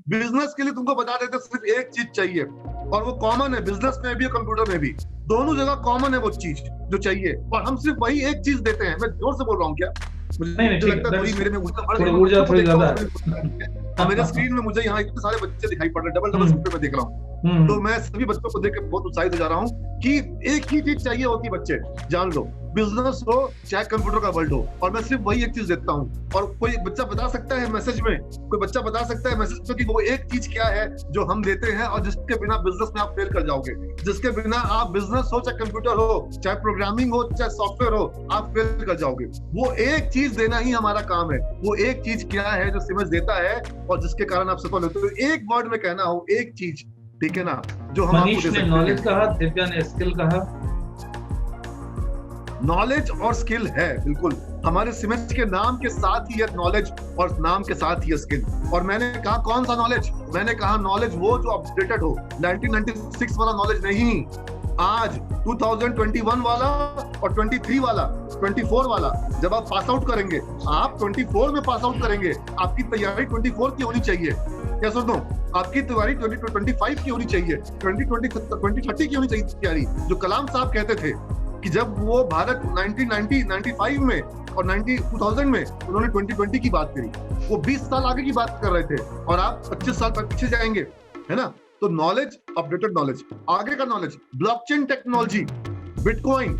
Business के लिए तुमको बता देते सिर्फ एक चीज चाहिए, और वो कॉमन है, बिजनेस में भी और कंप्यूटर में भी, दोनों जगह कॉमन है वो चीज जो चाहिए, और हम सिर्फ वही एक चीज देते हैं। मैं जोर से बोल रहा हूँ क्या? नहीं मुझे ठीक लगता है थोड़ी मेरे में ऊर्जा बढ़ गई, थोड़ी ऊर्जा थोड़ी ज्यादा है। और मेरे स्क्रीन में मुझे यहाँ इतने सारे बच्चे दिखाई पड़ रहे हैं, डबल स्क्रीन पे मैं देख रहा हूँ। तो मैं सभी बच्चों को देख के बहुत उत्साहित हो जा रहा हूँ कि एक ही चीज चाहिए होती है बच्चे, जान लो, बिजनेस हो चाहे कंप्यूटर का वर्ल्ड हो, और मैं सिर्फ वही एक चीज देता हूँ। और कोई बच्चा बता सकता है मैसेज में, कोई बच्चा बता सकता है मैसेज में कि वो एक चीज क्या है जो हम देते हैं और जिसके बिना बिजनेस में आप फेल कर जाओगे, जिसके बिना आप बिजनेस हो चाहे कंप्यूटर हो चाहे प्रोग्रामिंग हो चाहे सॉफ्टवेयर हो, आप फेल कर जाओगे। वो एक चीज देना ही हमारा काम है। वो एक चीज क्या है जो सिमज देता है और जिसके कारण आप सफल होते हो? एक वर्ड में कहना हो, एक चीज, ठीक है ना, जो हम मनीष ने नॉलेज कहा, दिव्या ने स्किल कहा। नॉलेज और स्किल है, बिल्कुल हमारे सिमेंट के नाम के साथ ही है नॉलेज, और नाम के साथ ही है स्किल। और मैंने कहा कौन सा नॉलेज? मैंने कहा नॉलेज वो जो अपडेटेड हो, 1996 वाला नॉलेज नहीं, आज 2021 वाला और 23 वाला, 24 वाला। जब आप पास आउट करेंगे, आप 24 में पास आउट करेंगे, आपकी तैयारी 24 की होनी चाहिए। क्या सुन दो, आपकी तैयारी 2025 की होनी चाहिए, 2030 की होनी चाहिए तैयारी। जो कलाम साहब कहते थे कि जब वो भारत 1995 में और 2000 में उन्होंने 2020 की बात करी, वो 20 साल आगे की बात कर रहे थे, और आप 25 साल पीछे जाएंगे, है ना? तो नॉलेज, अपडेटेड नॉलेज, आगे का knowledge, blockchain technology, bitcoin.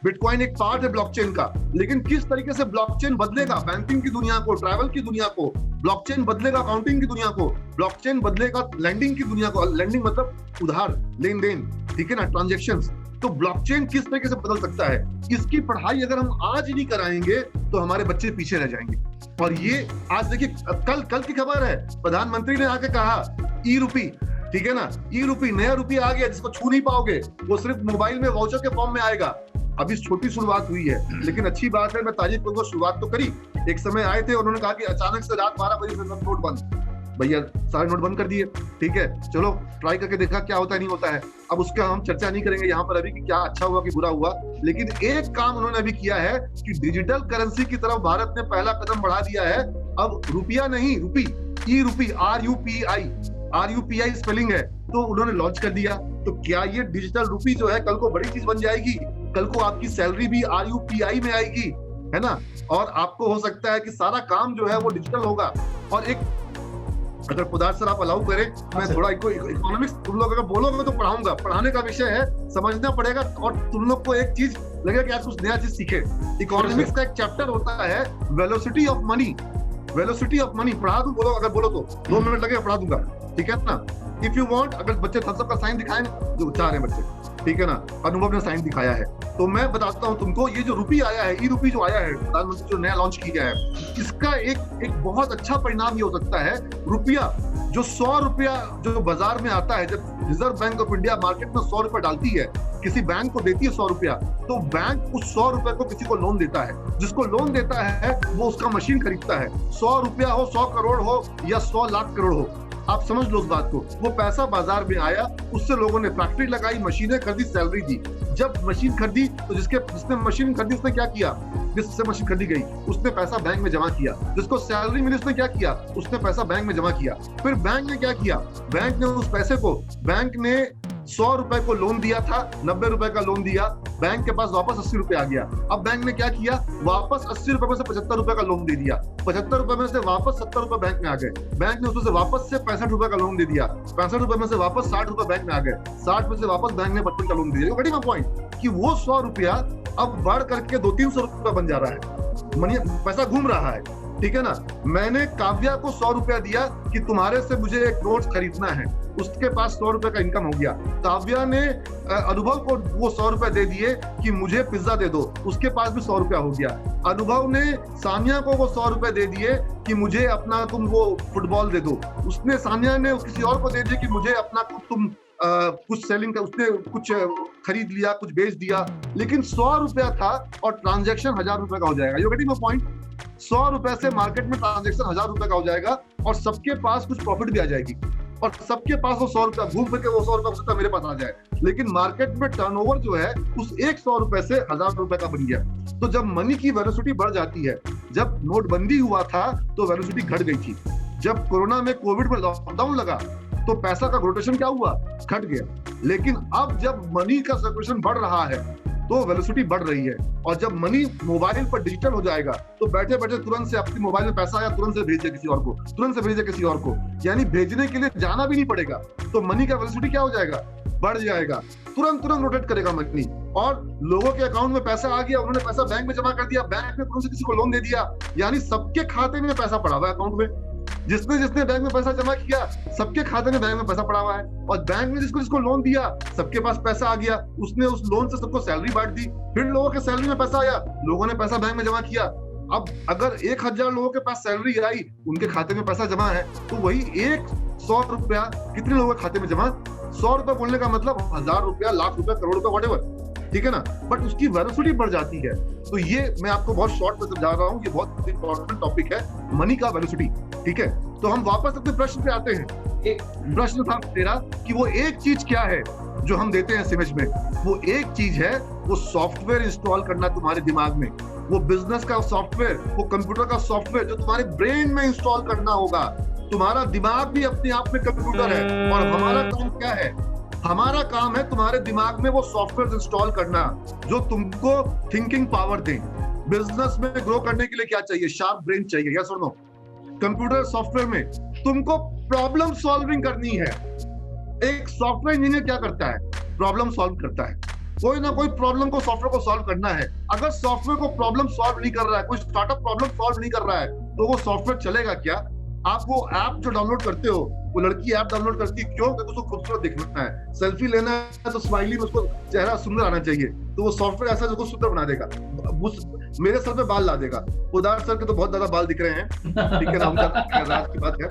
Bitcoin एक पार्ट है ब्लॉकचेन का, लेकिन किस तरीके से ब्लॉकचेन बदलेगा बैंकिंग की दुनिया को, ट्रैवल की दुनिया को, ब्लॉकचेन बदलेगा अकाउंटिंग की दुनिया को, ब्लॉकचेन बदलेगा लैंडिंग की दुनिया को। लैंडिंग मतलब उधार, लेन देन, ठीक है ना, ट्रांजेक्शंस। तो ब्लॉकचेन किस तरीके से बदल सकता है, इसकी पढ़ाई अगर हम आज नहीं कराएंगे तो हमारे बच्चे पीछे रह जाएंगे। और ये आज देखिए, कल की खबर है, प्रधानमंत्री ने आके कहा ई रूपी, ठीक है ना, ई रूपी नया रुपया आ गया जिसको छू नहीं पाओगे, वो सिर्फ मोबाइल में वाउचर के फॉर्म में आएगा। अभी छोटी शुरुआत हुई है, लेकिन अच्छी बात है, मैं तारीफ करूंगा, शुरुआत तो करी। एक समय आए थे, उन्होंने कहा कि अचानक से रात 12 बजे से नोट बंद, भैया सारे नोट बंद कर दिए, ठीक है, चलो ट्राई करके देखा क्या होता है नहीं होता है। अब उसका हम चर्चा नहीं करेंगे यहाँ पर अभी कि क्या अच्छा हुआ कि बुरा हुआ, लेकिन एक काम उन्होंने अभी किया है कि डिजिटल करेंसी की तरफ भारत ने पहला कदम बढ़ा दिया है। अब रुपया नहीं, रुपी, ई रूपी, RUPI स्पेलिंग है, तो उन्होंने लॉन्च कर दिया। तो क्या ये डिजिटल रूपी जो है कल को बड़ी चीज बन जाएगी? कल को आपकी सैलरी भी RUPI में आएगी, है ना, और आपको हो सकता है कि सारा काम जो है वो डिजिटल होगा। और एक, अगर पदार्थ सर आप अलाउ करें, मैं थोड़ा इकोनॉमिक्स, तुम लोग अगर बोलोगे तो पढ़ाऊंगा, पढ़ाने का विषय है, समझना पड़ेगा, और तुम लोग को एक चीज लगेगा कि आज कुछ नया चीज सीखे। इकोनॉमिक्स का एक चैप्टर होता है velocity of money, velocity of money. पढ़ा दूं, बोलो, अगर बोलो तो 2 मिनट लगेगा, पढ़ा दूंगा, ठीक है ना। इफ यू वांट, अगर बच्चे थम्स अप का साइन दिखाएं, जो चाह रहे हैं बच्चे, ठीक है ना, अनुभव ने साइन दिखाया है, तो मैं बताता हूं तुमको, ये जो रुपी आया है, ई रूपी जो आया है, प्रधानमंत्री जो नया लॉन्च किया है, इसका एक बहुत अच्छा परिणाम ये हो सकता है। रुपया जो 100 रुपया जो बाजार में आता है, जब reserve bank of India market में 100 रुपया डालती है, किसी बैंक को देती है 100 रुपया, तो बैंक उस 100 रुपए को किसी को लोन देता है। जिसको लोन देता है वो उसका मशीन खरीदता है, 100 रुपया हो, 100 करोड़ हो या 100 लाख करोड़ हो, आप समझ लो उस बात को। वो पैसा बाजार में आया, उससे लोगों ने फैक्ट्री लगाई, मशीनें खरीदी, सैलरी दी। जब मशीन खरीदी तो जिसने मशीन खरीदी उसने क्या किया? जिससे मशीन खरीदी गई उसने पैसा बैंक में जमा किया, जिसको सैलरी मिली उसने क्या किया? उसने पैसा बैंक में जमा किया। फिर बैंक ने क्या किया? बैंक ने उस पैसे को, बैंक ने 100 रुपए को लोन दिया था, 90 रुपए का लोन दिया, बैंक के पास वापस 80 रुपए आ गया। अब बैंक ने क्या किया? वापस 80 रुपए में से 75 रुपए का लोन दे दिया, 75 रुपए में से वापस 70 रुपए बैंक में आ गए। बैंक ने उसमें से वापस से 65 रुपए का लोन दे दिया, 65 रुपए में से वापस 60 रुपए बैंक में आ गए, 60 में से वापस बैंक ने 55 का लोन दे दिया। कटी पॉइंट कि वो 100 रुपया अब बढ़ करके 200-300 रुपया बन जा रहा है, मनी पैसा घूम रहा है, ठीक है ना। मैंने काव्या को 100 रुपया दिया कि तुम्हारे से मुझे एक नोट खरीदना है, उसके पास 100 रुपए का इनकम हो गया। काव्या ने अनुभव को वो 100 रुपए दे दिए कि मुझे पिज्जा दे दो, उसके पास भी 100 रुपया हो गया। अनुभव ने सानिया को वो 100 रुपए दे दिए कि मुझे अपना तुम वो फुटबॉल दे दो, उसने, सानिया ने किसी और को दे दिए कि मुझे अपना तुम कुछ सेलिंग का, उसने कुछ खरीद लिया, कुछ बेच दिया, लेकिन 100 रुपया था और ट्रांजैक्शन 1000 रुपए का हो जाएगा। You getting my point? 100 रुपए से मार्केट में ट्रांजैक्शन 1000 रुपए का हो जाएगा और सबके पास कुछ प्रॉफिट भी आ जाएगी, और सबके पास वो 100 रुपया घूम फिर के वो 100 रुपया सकता मेरे पास आ जाए। लेकिन मार्केट में टर्नओवर जो है उस एक 100 रुपए से 1000 रुपए का बन गया। तो जब मनी की वेलोसिटी बढ़ जाती है, जब नोटबंदी हुआ था तो वेलोसिटी घट गई थी, जब कोरोना में कोविड में लॉकडाउन लगा तो पैसा का रोटेशन क्या हुआ, घट गया। लेकिन अब जब मनी का सर्कुलेशन बढ़ रहा है तो वेलोसिटी बढ़ रही है, और जब मनी मोबाइल पर डिजिटल हो जाएगा तो बैठे बैठे तुरंत से अपनी मोबाइल में पैसा आया, तुरंत से भेज दे किसी और को, तुरंत से भेज दे किसी और को, यानी भेजने के लिए जाना भी नहीं पड़ेगा। तो मनी का वेलोसिटी क्या हो जाएगा, बढ़ जाएगा, तुरंत तुरंत रोटेट करेगा मनी। और लोगों के अकाउंट में पैसा आ गया, उन्होंने पैसा बैंक में जमा कर दिया, बैंक ने तुरंत से किसी को लोन दे दिया, यानी सबके खाते में पैसा पड़ा हुआ है अकाउंट में। जिसने जिसने बैंक में पैसा जमा किया सबके खाते में बैंक में पैसा पड़ा हुआ है, और बैंक ने जिसको जिसको लोन दिया सबके पास पैसा आ गया, उसने उस लोन से सबको सैलरी बांट दी, फिर लोगों के सैलरी में पैसा आया, लोगों ने पैसा बैंक में जमा किया। अब अगर 1000 लोगों के पास सैलरी आई, उनके खाते में पैसा जमा है, तो वही 100 रुपया कितने लोगों के खाते में जमा, 100 रुपया बोलने का मतलब 1000 रुपया, लाख रुपया, करोड़ रुपया, व्हाटएवर, ठीक है ना, बट उसकी वेलोसिटी बढ़ जाती है। तो ये मैं आपको बहुत शॉर्ट में समझा रहा हूँ, ये बहुत इंपॉर्टेंट टॉपिक है, मनी का वेलोसिटी, ठीक है। तो हम वापस अपने प्रश्न पे आते हैं। एक प्रश्न था तेरा कि वो एक चीज क्या है जो हम देते हैं सिमेज में, वो एक चीज है, वो सॉफ्टवेयर इंस्टॉल करना तुम्हारे दिमाग में, वो बिजनेस का सॉफ्टवेयर, वो कंप्यूटर का सॉफ्टवेयर जो तुम्हारे ब्रेन में इंस्टॉल करना होगा। तुम्हारा दिमाग भी अपने आप में कंप्यूटर है, और हमारा काम क्या है, हमारा काम है तुम्हारे दिमाग में वो सॉफ्टवेयर इंस्टॉल करना जो तुमको थिंकिंग पावर दे। बिजनेस में ग्रो करने के लिए क्या चाहिए, शार्प ब्रेन चाहिए, यस और नो। कंप्यूटर सॉफ्टवेयर में तुमको प्रॉब्लम सॉल्विंग करनी है। एक सॉफ्टवेयर इंजीनियर क्या करता है, प्रॉब्लम सॉल्व करता है, कोई ना कोई प्रॉब्लम को सॉफ्टवेयर को सॉल्व करना है। अगर सॉफ्टवेयर को प्रॉब्लम सॉल्व नहीं कर रहा है, कोई स्टार्टअप प्रॉब्लम सॉल्व नहीं कर रहा है, तो वो सॉफ्टवेयर चलेगा क्या। आप वो ऐप जो डाउनलोड करते हो, वो लड़की ऐप डाउनलोड करती है क्यों, क्योंकि उसको खूबसूरत दिखना है, सेल्फी लेना है तो स्माइली में उसको चेहरा सुंदर आना चाहिए, तो वो सॉफ्टवेयर ऐसा जो सुंदर बना देगा। मेरे सर पे बाल ला देगा, उदार सर के तो बहुत ज्यादा बाल दिख रहे हैं, ठीक है ना, उनका राज की बात है।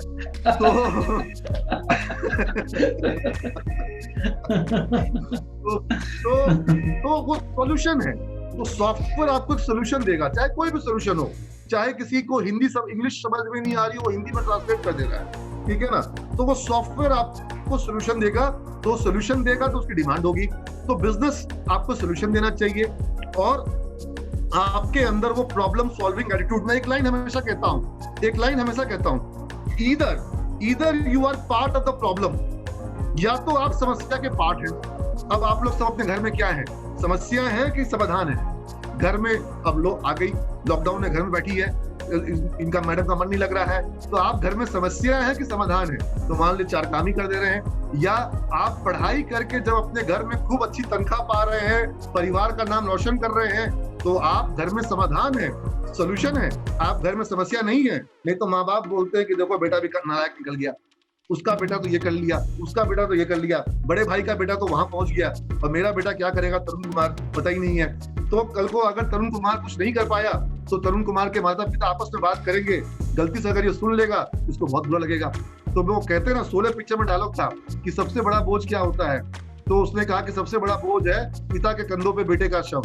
तो वो सॉल्यूशन है, तो सॉफ्टवेयर आपको एक सॉल्यूशन देगा, चाहे कोई भी सॉल्यूशन हो, चाहे किसी को हिंदी सब इंग्लिश समझ में नहीं आ रही हो, वो हिंदी में ट्रांसलेट कर दे रहा है, ठीक है ना, तो वो सॉफ्टवेयर आपको सॉल्यूशन देगा, तो सॉल्यूशन देगा तो उसकी डिमांड होगी। तो बिजनेस आपको सॉल्यूशन देना चाहिए, और आपके अंदर वो प्रॉब्लम सॉल्विंग एटीट्यूड। मैं एक लाइन हमेशा कहता हूं, either you are part of the problem, या तो आप समस्या के पार्ट हैं। अब आप लोग सब अपने घर में क्या है, समस्या है कि समाधान है। घर में अब लोग आ गई, लॉकडाउन है, घर में बैठी है, इनका मैडम का मन नहीं लग रहा है, तो आप घर में समस्या है कि समाधान है, तो मान लीजिए 4 काम ही कर दे रहे हैं। या आप पढ़ाई करके जब अपने घर में खूब अच्छी तनख्वाह पा रहे हैं, परिवार का नाम रोशन कर रहे हैं, तो आप घर में समाधान है, सॉल्यूशन है, आप घर में समस्या नहीं है। नहीं तो माँ बाप बोलते हैं कि देखो बेटा भी नालायक निकल गया, उसका बेटा तो ये कर लिया, उसका बेटा तो ये कर लिया, बड़े भाई का बेटा तो वहां पहुंच गया, और मेरा बेटा क्या करेगा, तरुण कुमार, पता ही नहीं है। तो कल को अगर तरुण कुमार कुछ नहीं कर पाया तो तरुण कुमार के माता पिता आपस में बात करेंगे, गलती से अगर ये सुन लेगा उसको बहुत बुरा लगेगा। तो वो कहते हैं ना, 16 पिक्चर में डायलॉग था कि सबसे बड़ा बोझ क्या होता है, तो उसने कहा कि सबसे बड़ा बोझ है पिता के कंधों पे बेटे का शव,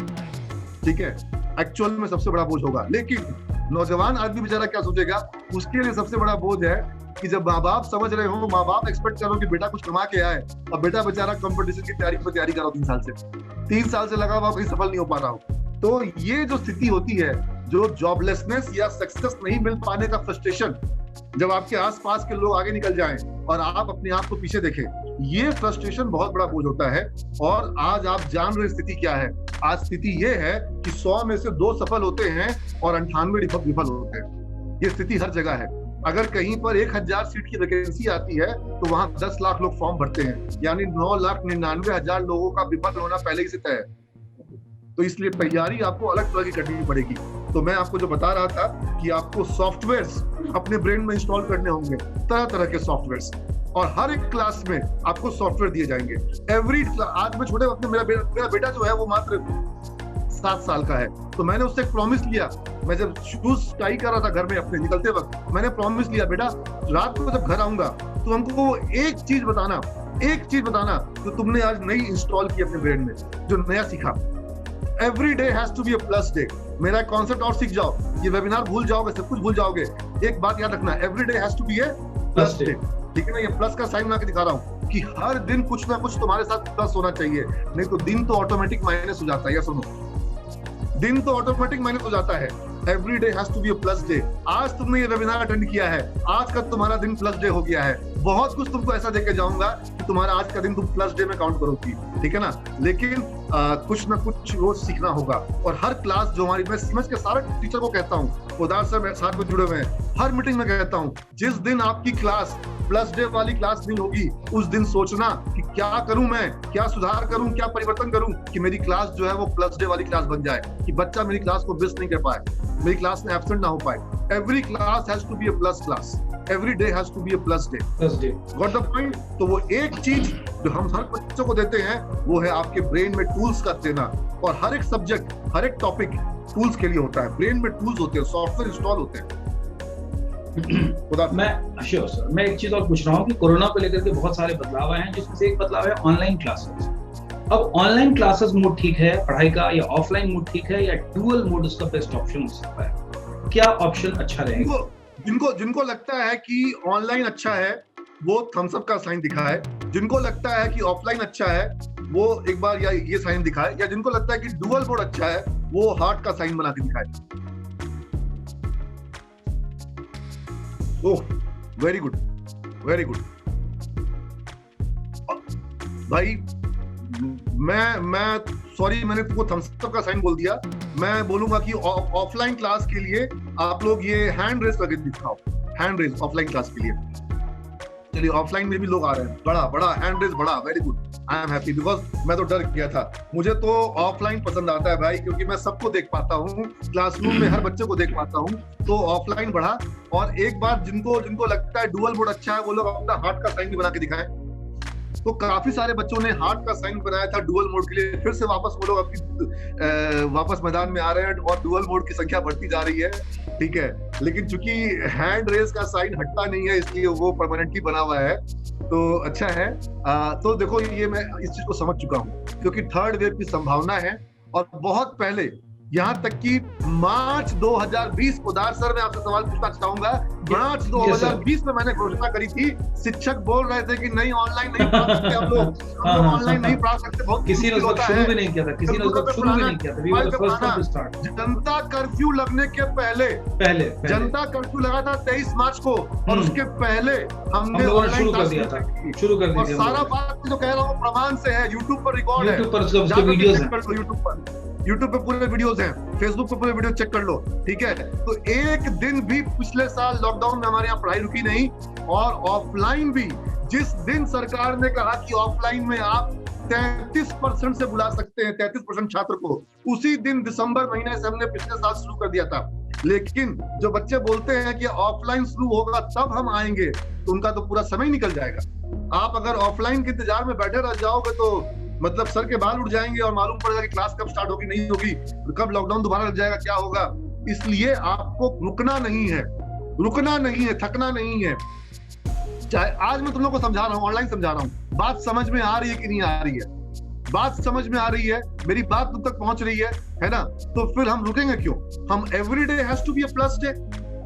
ठीक है, एक्चुअल में सबसे बड़ा बोझ होगा। लेकिन नौजवान आदमी बेचारा क्या सोचेगा, उसके लिए सबसे बड़ा बोझ है कि जब माँ बाप समझ रहे हो, माँ बाप एक्सपेक्ट करो कि बेटा कुछ कमा के आए, और बेटा बेचारा कंपटीशन की तैयारी करो 3 साल से लगा हुआ, कहीं सफल नहीं हो पा रहा हो। तो ये जो स्थिति होती है, जो जॉबलेसनेस या सक्सेस नहीं मिल पाने का फ्रस्ट्रेशन, जब आपके आसपास के लोग आगे निकल जाएं और आप अपने आप को पीछे देखें, ये फ्रस्ट्रेशन बहुत बड़ा बोझ होता है। और आज आप जान रहे स्थिति क्या है, आज स्थिति ये है कि 100 में से 2 सफल होते हैं और 98 विफल होते हैं। ये स्थिति हर जगह है। अगर कहीं पर 1000 सीट की वैकेंसी आती है तो वहां 10 लाख लोग फॉर्म भरते हैं, यानी 9,99,000 लोगों का विफल होना पहले ही से तय है। तो इसलिए तैयारी आपको अलग तरह की करनी पड़ेगी। तो मैं आपको जो बता रहा था कि आपको सॉफ्टवेयर्स अपने ब्रेन में इंस्टॉल करने होंगे, तरह तरह के सॉफ्टवेयर्स, और हर एक क्लास में आपको सॉफ्टवेयर दिए जाएंगे। आज मैं छोटे वक्त में मेरा बेटा जो है वो मात्र 7 साल का है, तो मैंने उससे एक प्रॉमिस लिया। मैं जब शूज टाई कर रहा था घर में अपने निकलते वक्त, मैंने प्रॉमिस लिया, बेटा रात को जब घर आऊंगा तो हमको वो एक चीज बताना जो तुमने आज नई इंस्टॉल की अपने ब्रेन में, जो नया सीखा। Every day has to be a plus day. मेरा कॉन्सेप्ट और सीख जाओ, ये वेबिनार भूल जाओगे, सब कुछ भूल जाओगे। एक बात याद रखना, every day has to be a plus day, ठीक है ना। ये प्लस का साइन बना के दिखा रहा हूँ कि हर दिन कुछ ना कुछ तुम्हारे साथ प्लस होना चाहिए, नहीं तो दिन तो ऑटोमेटिक माइनस हो जाता है। या सुनो, दिन तो ऑटोमेटिक माइनस हो जाता है। Every day has to be a plus day. आज तुमने ये वेबिनार अटेंड किया है, आज का तुम्हारा दिन प्लस डे हो गया है। बहुत कुछ तुमको ऐसा देके जाऊंगा कि तुम्हारा आज का दिन तुम प्लस डे में काउंट करोगी, ठीक है ना। लेकिन कुछ ना कुछ रोज सीखना होगा। और हर क्लास जो हमारी, मैं समझ के सारे टीचर को कहता हूँ, उदार सर मेरे साथ में जुड़े हुए हैं, हर मीटिंग में कहता हूँ, जिस दिन आपकी क्लास प्लस डे वाली क्लास नहीं होगी, उस दिन सोचना कि क्या करूं मैं, क्या सुधार करूं, क्या परिवर्तन करूं कि मेरी क्लास जो है वो प्लस डे वाली क्लास बन जाए, कि बच्चा मेरी क्लास को मिस नहीं कर पाए, मेरी क्लास में एब्सेंट ना हो पाए। Every class has to be a plus class, every day has to be a plus day. Got the point? तो वो एक चीज जो हम हर बच्चों को देते हैं वो है आपके ब्रेन में टूल्स का देना। और हर एक सब्जेक्ट, हर एक टॉपिक टूल्स के लिए होता है। ब्रेन में टूल्स होते हैं, सॉफ्टवेयर इंस्टॉल होते हैं। मैं एक चीज और पूछ रहा हूँ कि कोरोना को लेकर के बहुत सारे बदलाव आए हैं, जिसमें से एक बदलाव है ऑनलाइन क्लासेस। अब ऑनलाइन क्लासेस मोड ठीक है पढ़ाई का, या ऑफलाइन मोड ठीक है, या डुअल मोड उसका बेस्ट ऑप्शन हो सकता है? क्या ऑप्शन अच्छा रहेगा? जिनको लगता है कि ऑनलाइन अच्छा है वो थम्स अप का साइन दिखाए, जिनको लगता है कि ऑफलाइन अच्छा है वो एक बार या ये साइन दिखाए, या जिनको लगता है कि डुअल मोड अच्छा है वो हार्ट का साइन बना के दिखाए। ओह, वेरी गुड, वेरी गुड भाई। मैं सॉरी, मैंने तुमको थम्स अप का साइन बोल दिया। मैं बोलूंगा कि ऑफलाइन क्लास के लिए आप लोग ये हैंड रेस करके दिखाओ, हैंड रेस ऑफलाइन क्लास के लिए। चलिए, ऑफलाइन में भी लोग आ रहे हैं, बड़ा बड़ा हैंड रेस, बड़ा, very good. I am happy, because मैं तो डर गया था। मुझे तो ऑफलाइन पसंद आता है भाई, क्योंकि मैं सबको देख पाता हूँ, क्लासरूम में हर बच्चे को देख पाता हूँ। तो ऑफलाइन बढ़ा। और एक बार जिनको लगता है डुअल मोड अच्छा है वो लोग अपना हार्ट का साइन भी बना के दिखाएं। तो काफी सारे बच्चों ने हार्ट का साइन बनाया था डुअल मोड के लिए। फिर से वापस वो लोग अपनी वापस मैदान में आ रहे हैं और डुअल मोड की संख्या बढ़ती जा रही है, ठीक है। लेकिन चूंकि हैंड रेस का साइन हटता नहीं है, इसलिए वो परमानेंटली बना हुआ है, तो अच्छा है। तो देखो, ये मैं इस चीज को समझ चुका हूँ, क्योंकि थर्ड वेव की संभावना है। और बहुत पहले, यहाँ तक कि मार्च 2020, उदार सर मैं आपसे सवाल पूछना चाहूंगा, मार्च 2020 में मैंने घोषणा करी थी, शिक्षक बोल रहे थे कि नहीं ऑनलाइन नहीं पढ़ा सकते हम लोग ऑनलाइन नहीं पढ़ा सकते, बहुत किसी ने उसको शुरू भी नहीं किया था, किसी ने उसको शुरू भी नहीं किया था। We were the first one to start. Janata curfew लगने के पहले जनता कर्फ्यू लगा था 23 मार्च को, और उसके पहले हमने शुरू कर दिया था, शुरू कर दिया। और सारा बात जो कह रहा हूँ प्रमाण से है, यूट्यूब पर रिकॉर्ड है, यूट्यूब पर उसके वीडियोस हैं, यूट्यूब पे पूरे वीडियोस हैं, फेसबुक पे पूरे वीडियो चेक कर लो, ठीक है। तो एक दिन भी पिछले साल लॉकडाउन में हमारे यहाँ पढ़ाई रुकी नहीं। और ऑफलाइन भी, जिस दिन सरकार ने कहा कि ऑफलाइन में आप 33% से बुला सकते हैं, 33% छात्र को, उसी दिन दिसंबर महीने से हमने पिछले साल शुरू कर दिया था। लेकिन जो बच्चे बोलते हैं कि ऑफलाइन शुरू होगा तब हम आएंगे, तो उनका तो पूरा समय निकल जाएगा। आप अगर ऑफलाइन के इंतजार में बैठे रह जाओगे तो मतलब सर के बाल उड़ जाएंगे और मालूम पड़ेगा कि क्लास कब स्टार्ट होगी, नहीं होगी, कब लॉकडाउन दोबारा लग जाएगा, क्या होगा। इसलिए आपको रुकना नहीं है, थकना नहीं है। चाहे आज मैं तुम लोग को समझा रहा हूँ, ऑनलाइन समझा रहा हूँ, बात समझ में आ रही है कि नहीं आ रही है? बात समझ में आ रही है, मेरी बात तुम तक पहुंच रही है ना? तो फिर हम रुकेंगे क्यों? हम every day has to be a plus day,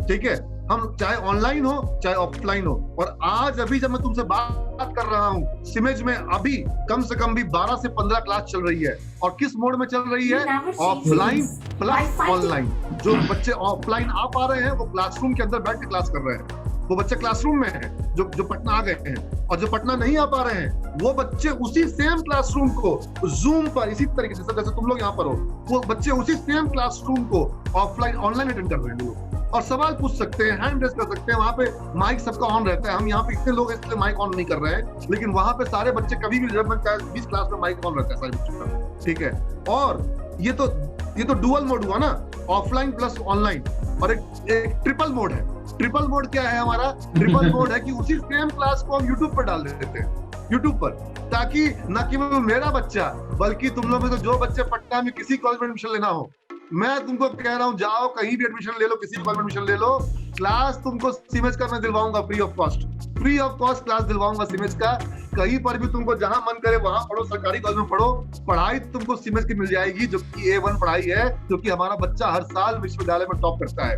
ठीक है। हम चाहे ऑनलाइन हो चाहे ऑफलाइन हो। और आज अभी जब मैं तुमसे बात कर रहा हूँ, सिमेज में अभी कम से कम भी 12 से 15 क्लास चल रही है। और किस मोड में चल रही है? Offline plus online. जो बच्चे ऑफलाइन आ पा रहे हैं वो क्लासरूम के अंदर बैठ के क्लास कर रहे हैं, वो बच्चे क्लासरूम में हैं जो पटना आ गए हैं। और जो पटना नहीं आ पा रहे हैं वो बच्चे उसी सेम क्लासरूम को जूम पर, इसी तरीके से जैसे तुम लोग यहाँ पर हो, वो बच्चे उसी सेम क्लासरूम को ऑफलाइन ऑनलाइन अटेंड कर रहे हैं लोग। और सवाल पूछ सकते हैं, हैंड रेस कर सकते हैं, वहां पे माइक सबका ऑन रहता है। हम यहाँ पे इतने लोग हैं इसलिए माइक ऑन नहीं कर रहे हैं, लेकिन वहां पे सारे बच्चे कभी भी, जब मैं 20 क्लास में माइक ऑन रहता है सारे बच्चों का, ठीक है। और ये तो डुअल मोड हुआ ना, ऑफलाइन प्लस ऑनलाइन। और एक ट्रिपल मोड है। ट्रिपल मोड क्या है हमारा? ट्रिपल मोड है कि उसी सेम क्लास को हम यूट्यूब पर डाल देते हैं, यूट्यूब पर, ताकि न केवल मेरा बच्चा बल्कि तुम लोग में तो जो बच्चे पटना में किसी कॉलेज में एडमिशन लेना हो, मैं तुमको कह रहा हूँ जाओ कहीं भी एडमिशन ले लो, किसी भी कॉलेज में एडमिशन ले लो, क्लास तुमको सीमेज का मैं दिलवाऊंगा फ्री ऑफ कॉस्ट क्लास दिलवाऊंगा सीमेज का। कहीं पर भी तुमको जहां मन करे वहां पढ़ो, सरकारी कॉलेज में पढ़ो, पढ़ाई तुमको सीमेज की मिल जाएगी, जो कि A1 पढ़ाई है, जो कि हमारा बच्चा हर साल विश्वविद्यालय में टॉप करता है।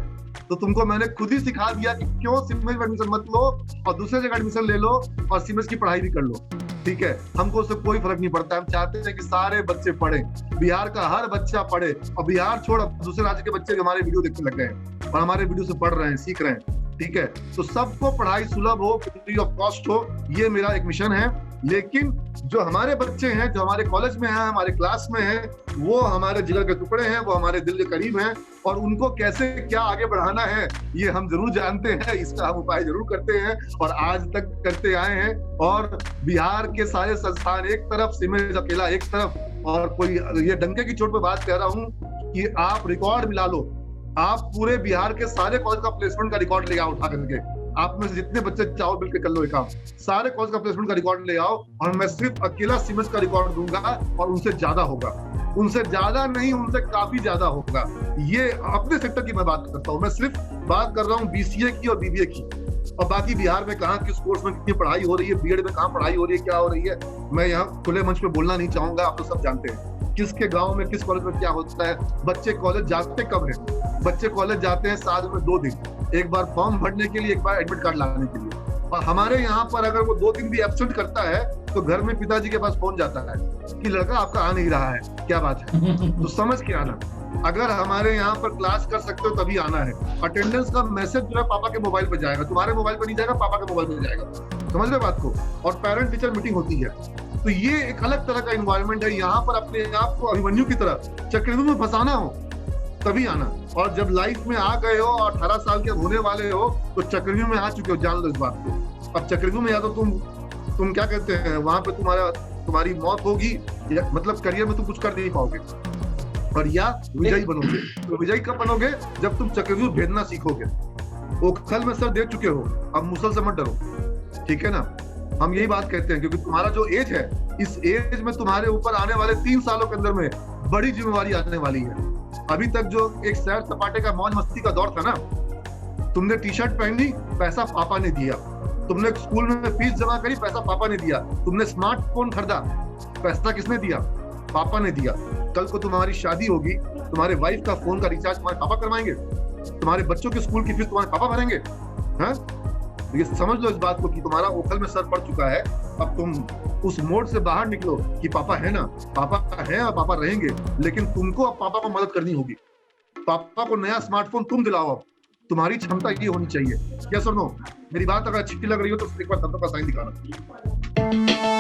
तो तुमको मैंने खुद ही सिखा दिया कि क्यों सीमेज में एडमिशन मत लो और दूसरे जगह एडमिशन ले लो और सीमेज की पढ़ाई भी कर लो। ठीक है, हमको उससे कोई फर्क नहीं पड़ता। हम चाहते हैं कि सारे बच्चे पढ़े, बिहार का हर बच्चा पढ़े। और बिहार छोड़, दूसरे राज्य के बच्चे हमारे वीडियो देखने लग गए हैं और हमारे वीडियो से पढ़ रहे हैं, सीख रहे हैं। ठीक है, तो सबको पढ़ाई सुलभ हो, फ्री ऑफ कॉस्ट हो, ये मेरा एक मिशन है। लेकिन जो हमारे बच्चे हैं, जो हमारे कॉलेज में हैं, हमारे क्लास में हैं, वो हमारे जिगर के टुकड़े हैं, वो हमारे दिल के करीब हैं, और उनको कैसे क्या आगे बढ़ाना है ये हम जरूर जानते हैं। इसका हम उपाय जरूर करते हैं और आज तक करते आए हैं। और बिहार के सारे संस्थान एक तरफ, सिमेज अकेला एक तरफ, और कोई ये डंके की चोट पे बात कह रहा हूँ कि आप रिकॉर्ड मिला लो, आप पूरे बिहार के सारे कॉलेज का प्लेसमेंट का रिकॉर्ड ले आओ उठा करके, आप में से जितने बच्चे चाहो मिलकर कर लो ये काम, सारे कॉलेज का प्लेसमेंट का रिकॉर्ड ले आओ, और मैं सिर्फ अकेला सिमेज का रिकॉर्ड दूंगा, और उनसे ज्यादा होगा, उनसे ज्यादा नहीं, उनसे काफी ज्यादा होगा। ये अपने सेक्टर की मैं बात करता हूँ, मैं सिर्फ बात कर रहा हूँ बीसीए की और बीबीए की। और बाकी बिहार में कहाँ किस कोर्स में कितनी पढ़ाई हो रही है, बीएड में कहाँ पढ़ाई हो रही है, क्या हो रही है, मैं यहाँ खुले मंच पे बोलना नहीं चाहूंगा। आप तो सब जानते हैं किसके गांव में किस कॉलेज में क्या होता है। बच्चे कॉलेज जाते कब है? बच्चे कॉलेज जाते हैं साल में 2 दिन, एक बार फॉर्म भरने के लिए, एक बार एडमिट कार्ड लाने के लिए। और हमारे यहाँ पर अगर वो 2 दिन भी एब्सेंट करता है तो घर में पिताजी के पास फोन जाता है कि लड़का आपका आ नहीं रहा है, क्या बात है? तो समझ के आना, अगर हमारे यहाँ पर क्लास कर सकते हो तभी आना है। अटेंडेंस का मैसेज जो है पापा के मोबाइल पे जाएगा, तुम्हारे मोबाइल पे नहीं जाएगा, पापा के मोबाइल पे जाएगा। समझ रहे बात को? और पेरेंट टीचर मीटिंग होती है। तो ये एक अलग तरह का इन्वायरमेंट है। यहाँ पर अपने आप को अभिमन्यु की तरह चक्रव्यूह में फंसाना हो तभी आना। और जब लाइफ में आ गए हो और 18 साल के होने वाले हो तो चक्रव्यूह में आ चुके हो, जान लो इस बात को। अब चक्रव्यूह में या तो तुम क्या कहते हैं, वहां पे तुम्हारी मौत होगी, या मतलब करियर में तुम कुछ कर नहीं पाओगे, और या विजयी बनोगे। तो विजयी कब बनोगे? जब तुम चक्रव्यूह भेदना सीखोगे। ओखल में सर दे चुके हो, अब मुसल से मत डरो। ठीक है ना? हम यही बात कहते हैं क्योंकि तुम्हारा जो एज है, इस एज में तुम्हारे ऊपर आने वाले 3 सालों के अंदर में बड़ी जिम्मेवारी आने वाली है। अभी तक जो एक सैर सपाटे का मौज मस्ती का दौर था ना, तुमने टी शर्ट पहनी, पैसा पापा ने दिया। तुमने स्कूल में फीस जमा करी, पैसा पापा ने दिया। तुमने स्मार्टफोन खरीदा, पैसा किसने दिया? पापा ने दिया। कल को तुम्हारी शादी होगी, तुम्हारे वाइफ का फोन का रिचार्ज तुम्हारे पापा करवाएंगे, तुम्हारे बच्चों की स्कूल की फीस तुम्हारे पापा भरेंगे। हैं? ये समझ लो इस बात को कि तुम्हारा ओखल में सर पड़ चुका है। अब तुम उस मोड से बाहर निकलो कि पापा है ना, पापा है और पापा रहेंगे, लेकिन तुमको अब पापा को मदद करनी होगी। पापा को नया स्मार्टफोन तुम दिलाओ। अब तुम्हारी क्षमता ये होनी चाहिए। क्या सुनो, मेरी बात अगर अच्छी लग रही हो तो एक बार थम्स अप का साइन दिखाना।